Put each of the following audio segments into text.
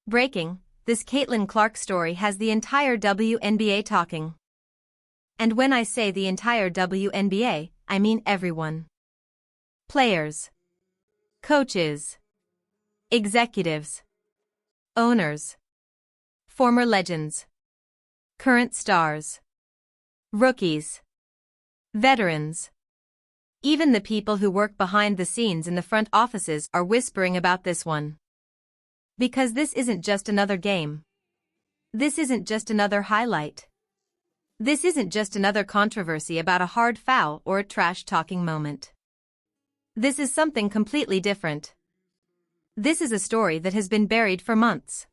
Breaking, this Caitlin Clark story has the entire WNBA talking. And when I say the entire WNBA, I mean everyone. Players, coaches, executives, owners, former legends, current stars, rookies, veterans. Even the people who work behind the scenes in the front offices are whispering about this one. Because this isn't just another game. This isn't just another highlight. This isn't just another controversy about a hard foul or a trash-talking moment. This is something completely different. This is a story that has been buried for months.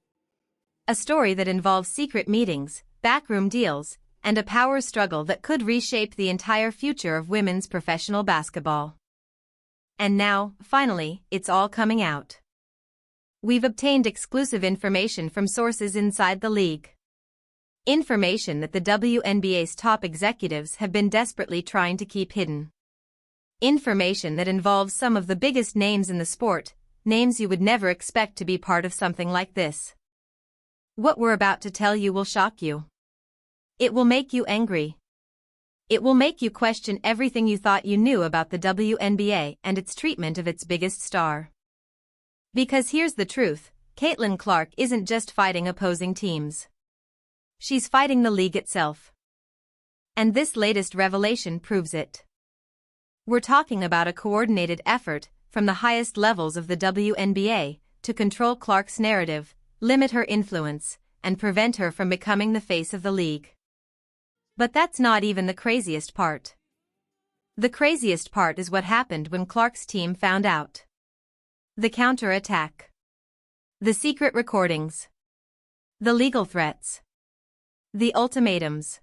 A story that involves secret meetings, backroom deals, and a power struggle that could reshape the entire future of women's professional basketball. And now, finally, it's all coming out. We've obtained exclusive information from sources inside the league. Information that the WNBA's top executives have been desperately trying to keep hidden. Information that involves some of the biggest names in the sport, names you would never expect to be part of something like this. What we're about to tell you will shock you. It will make you angry. It will make you question everything you thought you knew about the WNBA and its treatment of its biggest star. Because here's the truth, Caitlin Clark isn't just fighting opposing teams. She's fighting the league itself. And this latest revelation proves it. We're talking about a coordinated effort from the highest levels of the WNBA to control Clark's narrative, limit her influence, and prevent her from becoming the face of the league. But that's not even the craziest part. The craziest part is what happened when Clark's team found out. The counter-attack. The secret recordings. The legal threats. The ultimatums.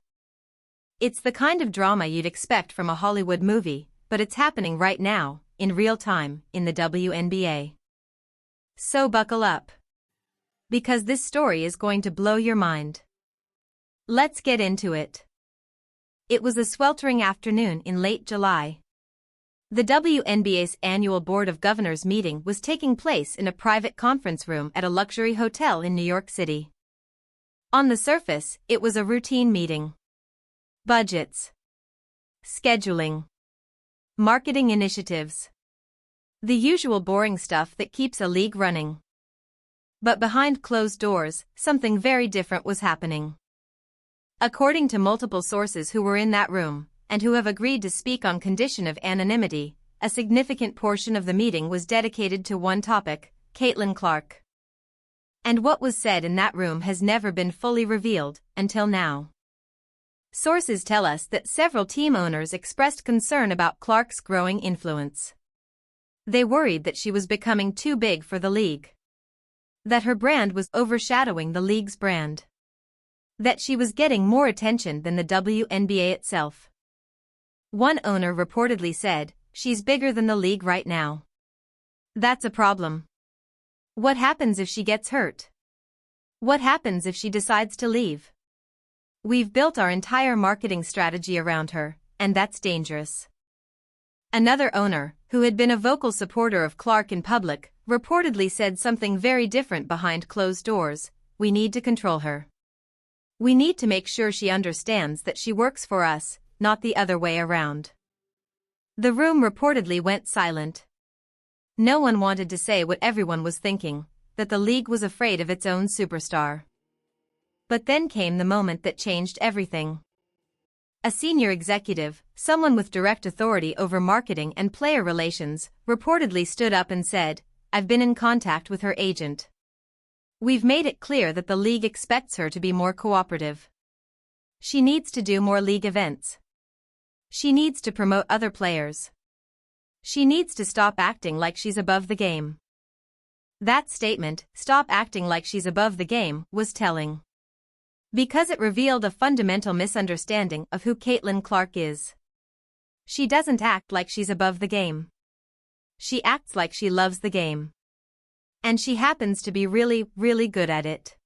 It's the kind of drama you'd expect from a Hollywood movie, but it's happening right now, in real time, in the WNBA. So buckle up. Because this story is going to blow your mind. Let's get into it. It was a sweltering afternoon in late July. The WNBA's annual Board of Governors meeting was taking place in a private conference room at a luxury hotel in New York City. On the surface, it was a routine meeting. Budgets. Scheduling. Marketing initiatives. The usual boring stuff that keeps a league running. But behind closed doors, something very different was happening. According to multiple sources who were in that room, and who have agreed to speak on condition of anonymity, a significant portion of the meeting was dedicated to one topic, Caitlin Clark. And what was said in that room has never been fully revealed, until now. Sources tell us that several team owners expressed concern about Clark's growing influence. They worried that she was becoming too big for the league. That her brand was overshadowing the league's brand. That she was getting more attention than the WNBA itself. One owner reportedly said, "She's bigger than the league right now. That's a problem. What happens if she gets hurt? What happens if she decides to leave? We've built our entire marketing strategy around her, and that's dangerous." Another owner, who had been a vocal supporter of Clark in public, reportedly said something very different behind closed doors: "We need to control her. We need to make sure she understands that she works for us, not the other way around." The room reportedly went silent. No one wanted to say what everyone was thinking, that the league was afraid of its own superstar. But then came the moment that changed everything. A senior executive, someone with direct authority over marketing and player relations, reportedly stood up and said, "I've been in contact with her agent. We've made it clear that the league expects her to be more cooperative. She needs to do more league events. She needs to promote other players. She needs to stop acting like she's above the game." That statement, "stop acting like she's above the game," was telling. Because it revealed a fundamental misunderstanding of who Caitlin Clark is. She doesn't act like she's above the game. She acts like she loves the game. And she happens to be really, really good at it.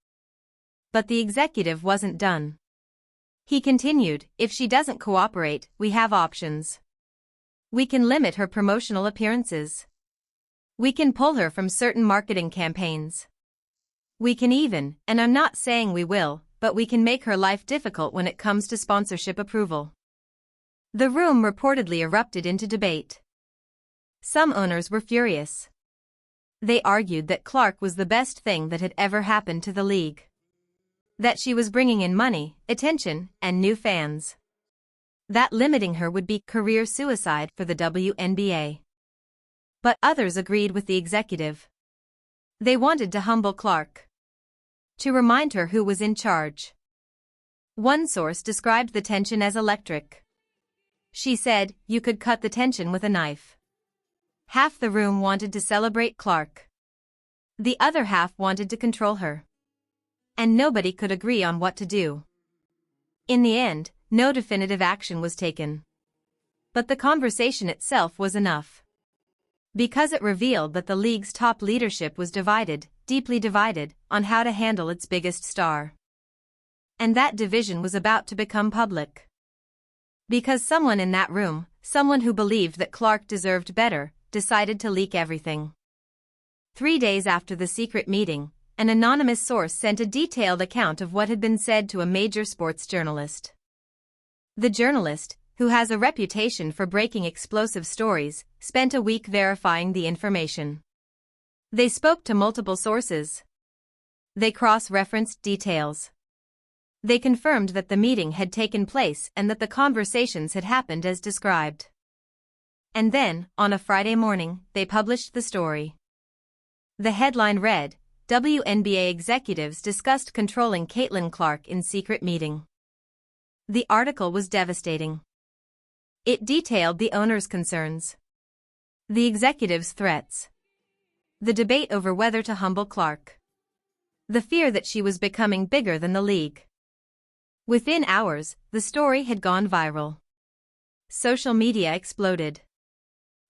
But the executive wasn't done. He continued, "If she doesn't cooperate, we have options. We can limit her promotional appearances. We can pull her from certain marketing campaigns. We can even, and I'm not saying we will, but we can make her life difficult when it comes to sponsorship approval. The room reportedly erupted into debate. Some owners were furious. They argued that Clark was the best thing that had ever happened to the league. That she was bringing in money, attention, and new fans. That limiting her would be career suicide for the WNBA. But others agreed with the executive. They wanted to humble Clark. To remind her who was in charge. One source described the tension as electric. She said, "You could cut the tension with a knife." Half the room wanted to celebrate Clark. The other half wanted to control her. And nobody could agree on what to do. In the end, no definitive action was taken. But the conversation itself was enough. Because it revealed that the league's top leadership was divided, deeply divided, on how to handle its biggest star. And that division was about to become public. Because someone in that room, someone who believed that Clark deserved better, decided to leak everything. 3 days after the secret meeting, an anonymous source sent a detailed account of what had been said to a major sports journalist. The journalist, who has a reputation for breaking explosive stories, spent a week verifying the information. They spoke to multiple sources. They cross-referenced details. They confirmed that the meeting had taken place and that the conversations had happened as described. And then, on a Friday morning, they published the story. The headline read, "WNBA executives discussed controlling Caitlin Clark in secret meeting." The article was devastating. It detailed the owner's concerns, the executive's threats, the debate over whether to humble Clark, the fear that she was becoming bigger than the league. Within hours, the story had gone viral. Social media exploded.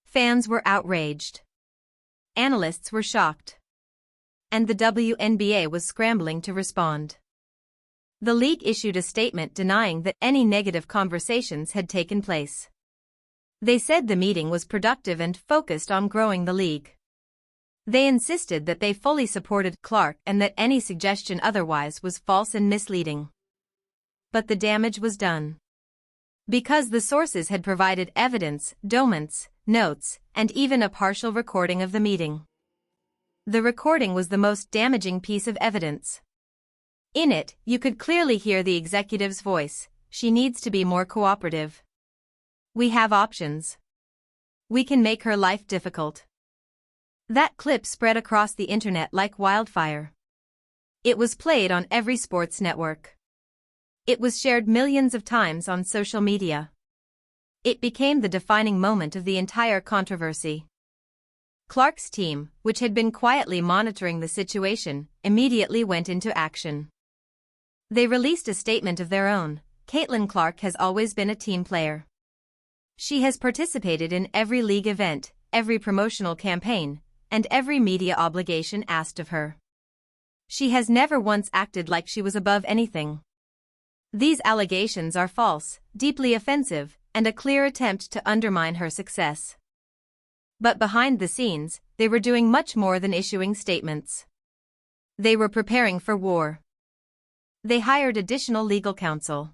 Fans were outraged. Analysts were shocked. And the WNBA was scrambling to respond. The league issued a statement denying that any negative conversations had taken place. They said the meeting was productive and focused on growing the league. They insisted that they fully supported Clark and that any suggestion otherwise was false and misleading. But the damage was done. Because the sources had provided evidence, documents, notes, and even a partial recording of the meeting. The recording was the most damaging piece of evidence. In it, you could clearly hear the executive's voice, "She needs to be more cooperative. We have options. We can make her life difficult." That clip spread across the internet like wildfire. It was played on every sports network. It was shared millions of times on social media. It became the defining moment of the entire controversy. Clark's team, which had been quietly monitoring the situation, immediately went into action. They released a statement of their own. "Caitlin Clark has always been a team player. She has participated in every league event, every promotional campaign, and every media obligation asked of her. She has never once acted like she was above anything. These allegations are false, deeply offensive, and a clear attempt to undermine her success." But behind the scenes, they were doing much more than issuing statements. They were preparing for war. They hired additional legal counsel.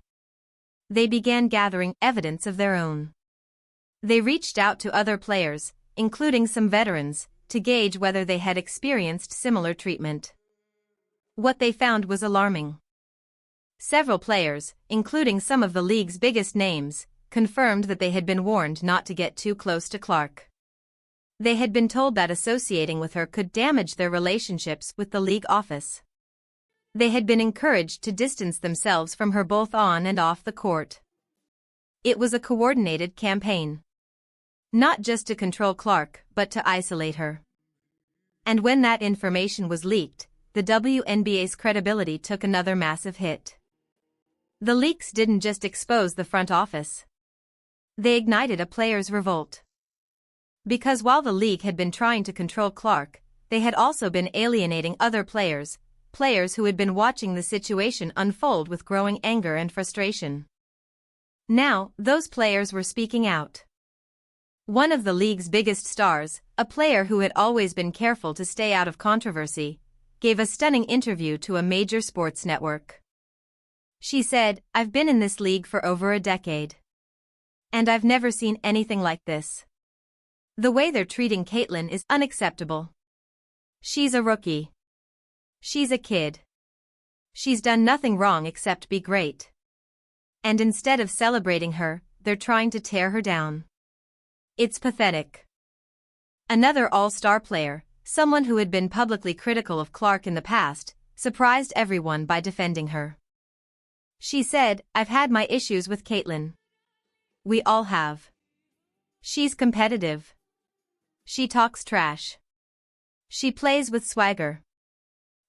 They began gathering evidence of their own. They reached out to other players, including some veterans, to gauge whether they had experienced similar treatment. What they found was alarming. Several players, including some of the league's biggest names, confirmed that they had been warned not to get too close to Clark. They had been told that associating with her could damage their relationships with the league office. They had been encouraged to distance themselves from her both on and off the court. It was a coordinated campaign. Not just to control Clark, but to isolate her. And when that information was leaked, the WNBA's credibility took another massive hit. The leaks didn't just expose the front office. They ignited a players' revolt. Because while the league had been trying to control Clark, they had also been alienating other players who had been watching the situation unfold with growing anger and frustration. Now, those players were speaking out. One of the league's biggest stars, a player who had always been careful to stay out of controversy, gave a stunning interview to a major sports network. She said, "I've been in this league for over a decade. And I've never seen anything like this. The way they're treating Caitlin is unacceptable. She's a rookie. She's a kid. She's done nothing wrong except be great. And instead of celebrating her, they're trying to tear her down. It's pathetic." Another all-star player, someone who had been publicly critical of Clark in the past, surprised everyone by defending her. She said, "I've had my issues with Caitlin. We all have. She's competitive. She talks trash. She plays with swagger.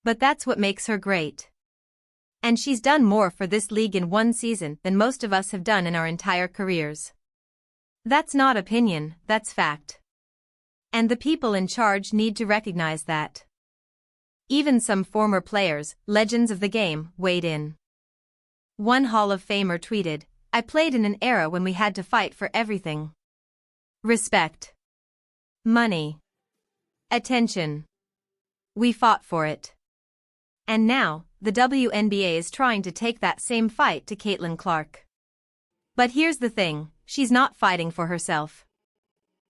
But that's what makes her great. And she's done more for this league in one season than most of us have done in our entire careers. That's not opinion, that's fact. And the people in charge need to recognize that." Even some former players, legends of the game, weighed in. One Hall of Famer tweeted, "I played in an era when we had to fight for everything. Respect. Money. Attention. We fought for it. And now, the WNBA is trying to take that same fight to Caitlin Clark. But here's the thing, she's not fighting for herself.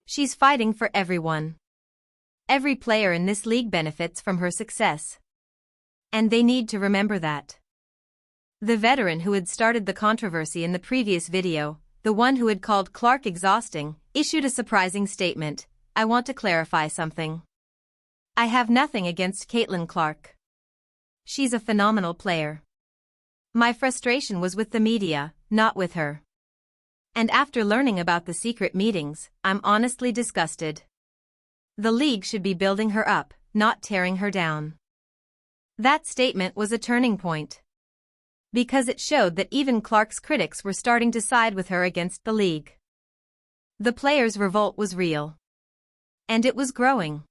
She's fighting for everyone. Every player in this league benefits from her success. And they need to remember that." The veteran who had started the controversy in the previous video, the one who had called Clark exhausting, issued a surprising statement, "I want to clarify something. I have nothing against Caitlin Clark. She's a phenomenal player. My frustration was with the media, not with her. And after learning about the secret meetings, I'm honestly disgusted. The league should be building her up, not tearing her down." That statement was a turning point. Because it showed that even Clark's critics were starting to side with her against the league. The players' revolt was real. And it was growing.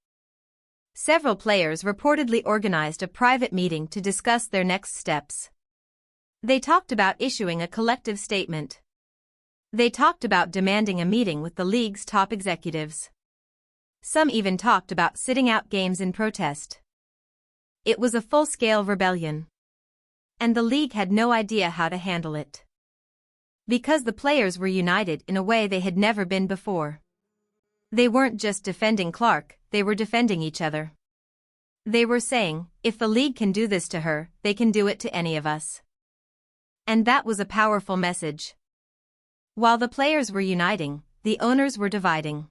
Several players reportedly organized a private meeting to discuss their next steps. They talked about issuing a collective statement. They talked about demanding a meeting with the league's top executives. Some even talked about sitting out games in protest. It was a full-scale rebellion. And the league had no idea how to handle it. Because the players were united in a way they had never been before. They weren't just defending Clark, they were defending each other. They were saying, if the league can do this to her, they can do it to any of us. And that was a powerful message. While the players were uniting, the owners were dividing.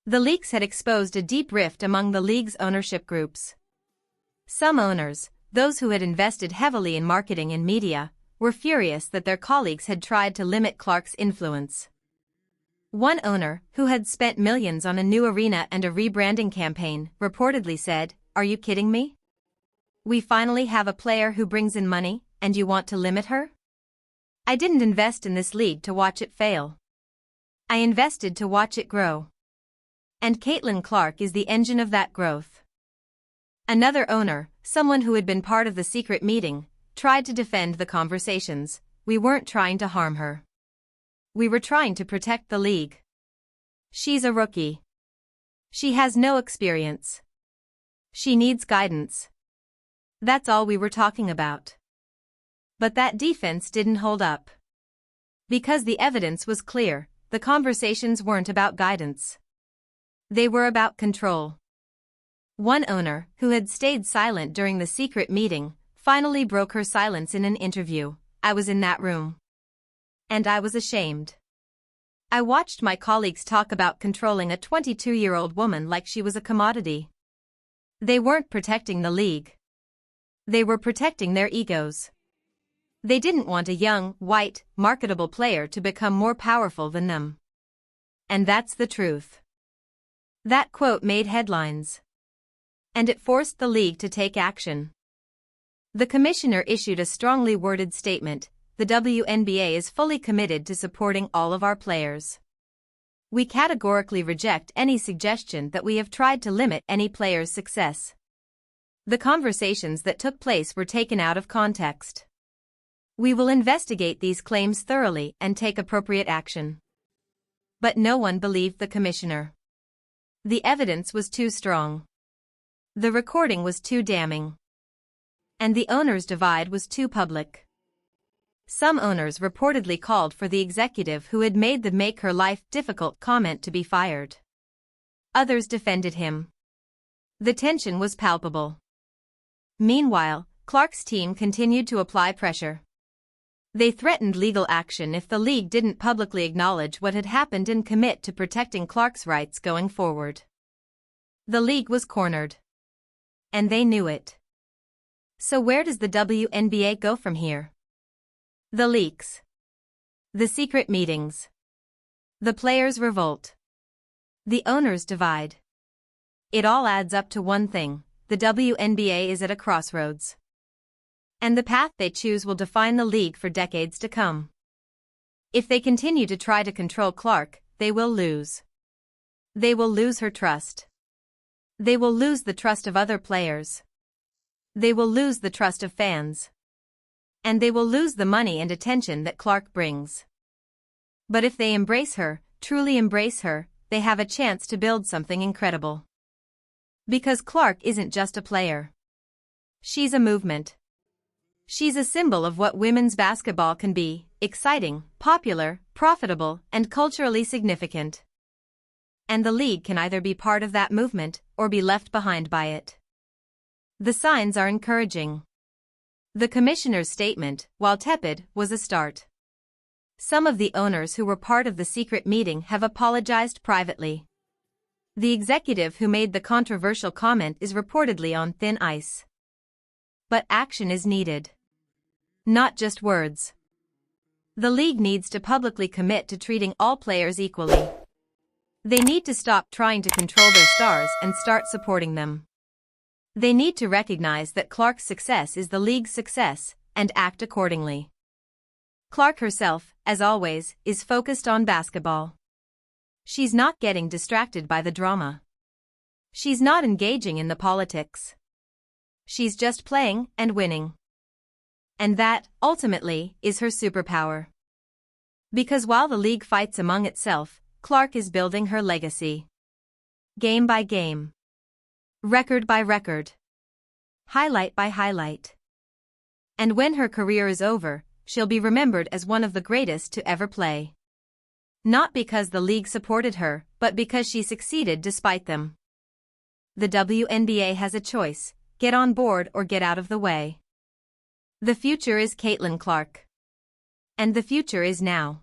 The leaks had exposed a deep rift among the league's ownership groups. Some owners, those who had invested heavily in marketing and media, were furious that their colleagues had tried to limit Clark's influence. One owner, who had spent millions on a new arena and a rebranding campaign, reportedly said, "Are you kidding me? We finally have a player who brings in money, and you want to limit her? I didn't invest in this league to watch it fail. I invested to watch it grow. And Caitlin Clark is the engine of that growth." Another owner, someone who had been part of the secret meeting, tried to defend the conversations. "We weren't trying to harm her. We were trying to protect the league. She's a rookie. She has no experience. She needs guidance. That's all we were talking about." But that defense didn't hold up. Because the evidence was clear, the conversations weren't about guidance. They were about control. One owner, who had stayed silent during the secret meeting, finally broke her silence in an interview. "I was in that room. And I was ashamed. I watched my colleagues talk about controlling a 22-year-old woman like she was a commodity. They weren't protecting the league. They were protecting their egos. They didn't want a young, white, marketable player to become more powerful than them. And that's the truth." That quote made headlines. And it forced the league to take action. The commissioner issued a strongly worded statement, "The WNBA is fully committed to supporting all of our players. We categorically reject any suggestion that we have tried to limit any player's success. The conversations that took place were taken out of context. We will investigate these claims thoroughly and take appropriate action." But no one believed the commissioner. The evidence was too strong. The recording was too damning. And the owners' divide was too public. Some owners reportedly called for the executive who had made the make her life difficult comment to be fired. Others defended him. The tension was palpable. Meanwhile, Clark's team continued to apply pressure. They threatened legal action if the league didn't publicly acknowledge what had happened and commit to protecting Clark's rights going forward. The league was cornered. And they knew it. So where does the WNBA go from here? The leaks. The secret meetings. The players' revolt. The owners' divide. It all adds up to one thing: the WNBA is at a crossroads. And the path they choose will define the league for decades to come. If they continue to try to control Clark, they will lose. They will lose her trust. They will lose the trust of other players. They will lose the trust of fans. And they will lose the money and attention that Clark brings. But if they embrace her, truly embrace her, they have a chance to build something incredible. Because Clark isn't just a player. She's a movement. She's a symbol of what women's basketball can be: exciting, popular, profitable, and culturally significant. And the league can either be part of that movement or be left behind by it. The signs are encouraging. The commissioner's statement, while tepid, was a start. Some of the owners who were part of the secret meeting have apologized privately. The executive who made the controversial comment is reportedly on thin ice. But action is needed. Not just words. The league needs to publicly commit to treating all players equally. They need to stop trying to control their stars and start supporting them. They need to recognize that Clark's success is the league's success, and act accordingly. Clark herself, as always, is focused on basketball. She's not getting distracted by the drama. She's not engaging in the politics. She's just playing and winning. And that, ultimately, is her superpower. Because while the league fights among itself, Clark is building her legacy. Game by game. Record by record. Highlight by highlight. And when her career is over, she'll be remembered as one of the greatest to ever play. Not because the league supported her, but because she succeeded despite them. The WNBA has a choice: get on board or get out of the way. The future is Caitlin Clark. And the future is now.